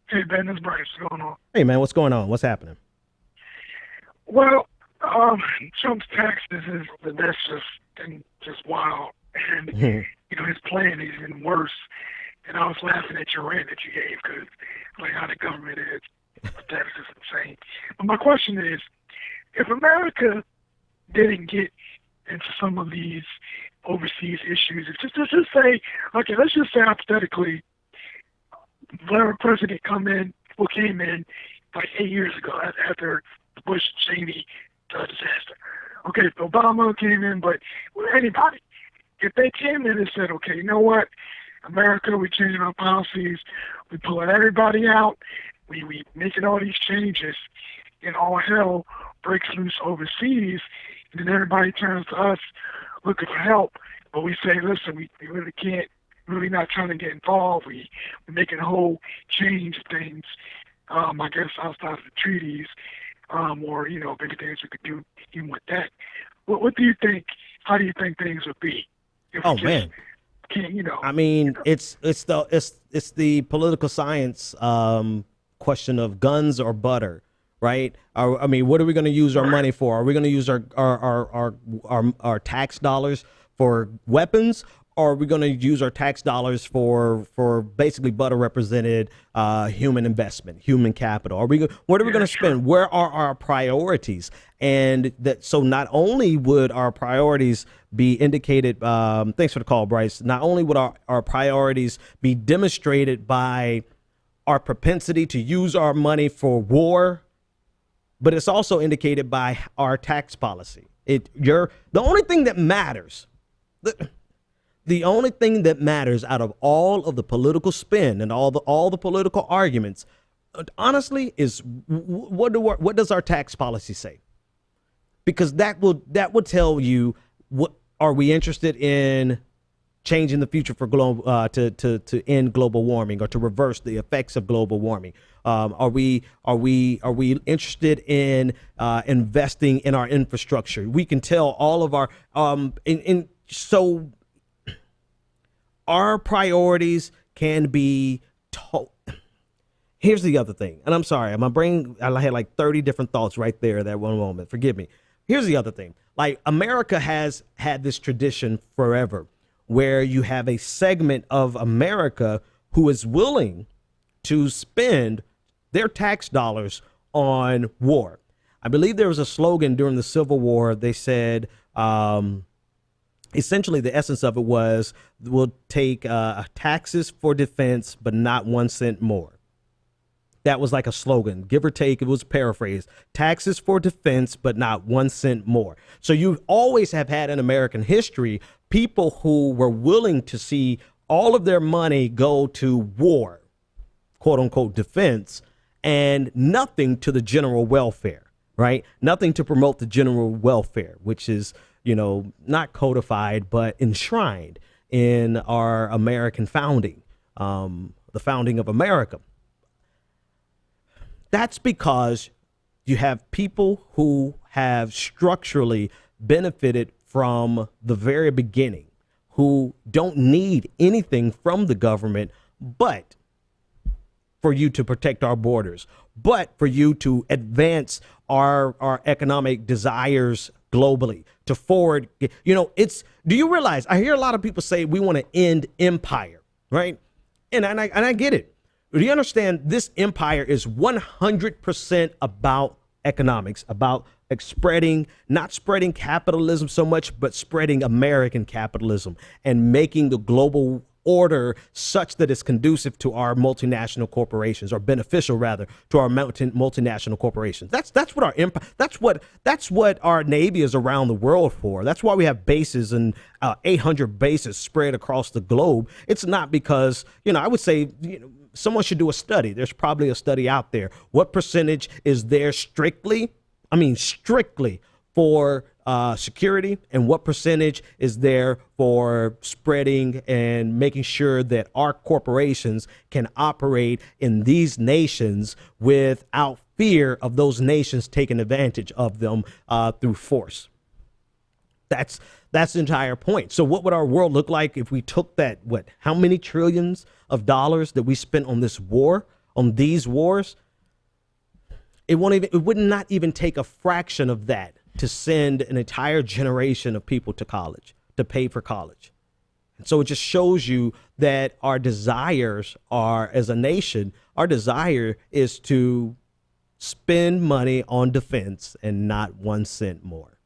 Hey Ben, this Bryce. What's going on? Hey man, what's going on? What's happening? Well, Trump's taxes is that's just wild, and his plan is even worse. And I was laughing at your rant that you gave because like how the government is. The tax is insane. But my question is, if America didn't get into some of these overseas issues, if just say, okay, let's just say hypothetically, whatever president came in like 8 years ago after the Bush Cheney disaster. Okay, if Obama came in, but anybody, if they came in and said, okay, you know what, America, we're changing our policies, we pulling everybody out, we making all these changes, and all hell breaks loose overseas, and then everybody turns to us looking for help, but we say, listen, we really can't, really not trying to get involved. We're making a whole change of things, I guess, outside of the treaties, or, maybe things we could do even with that. What do you think, how do you think things would be if we Oh just man, can't, I mean, it's the political science question of guns or butter, right? I mean, what are we going to use our money for? Are we going to use our tax dollars for weapons, or are we going to use our tax dollars for basically butter represented human investment, human capital? What are we going to spend? Where are our priorities? And that so not only would our priorities be indicated, thanks for the call, Bryce. Not only would our priorities be demonstrated by our propensity to use our money for war, but it's also indicated by our tax policy. The only thing that matters. The only thing that matters out of all of the political spin and all the political arguments, honestly, is what does our tax policy say? Because that will tell you what are we interested in changing the future for to end global warming or to reverse the effects of global warming. Are we interested in investing in our infrastructure? We can tell all of our so our priorities can be told. Here's the other thing, and I'm sorry, my brain, I had like 30 different thoughts right there that one moment. Forgive me. Here's the other thing. Like, America has had this tradition forever where you have a segment of America who is willing to spend their tax dollars on war. I believe there was a slogan during the Civil War. They said, essentially the essence of it was, we'll take taxes for defense, but not 1 cent more. That was like a slogan, give or take. It was paraphrased. Taxes for defense, but not 1 cent more. So you always have had in American history people who were willing to see all of their money go to war, quote unquote defense, and nothing to the general welfare, right? Nothing to promote the general welfare, which is, not codified, but enshrined in our American founding, the founding of America. That's because you have people who have structurally benefited from the very beginning, who don't need anything from the government but for you to protect our borders, but for you to advance our economic desires globally, to forward. Do you realize, I hear a lot of people say we want to end empire, right? And I get it. Do you understand this empire is 100% about economics, about not spreading capitalism so much, but spreading American capitalism and making the global order such that it's conducive to our multinational corporations, or beneficial rather to our multinational corporations. That's what our empire. That's what our Navy is around the world for. That's why we have bases and 800 bases spread across the globe. It's not because I would say someone should do a study. There's probably a study out there. What percentage is there strictly for security, and what percentage is there for spreading and making sure that our corporations can operate in these nations without fear of those nations taking advantage of them through force. That's the entire point. So what would our world look like if we took that, how many trillions of dollars that we spent on this war, on these wars, it would not even take a fraction of that to send an entire generation of people to college, to pay for college. And so it just shows you that our desires are, as a nation, our desire is to spend money on defense and not 1 cent more.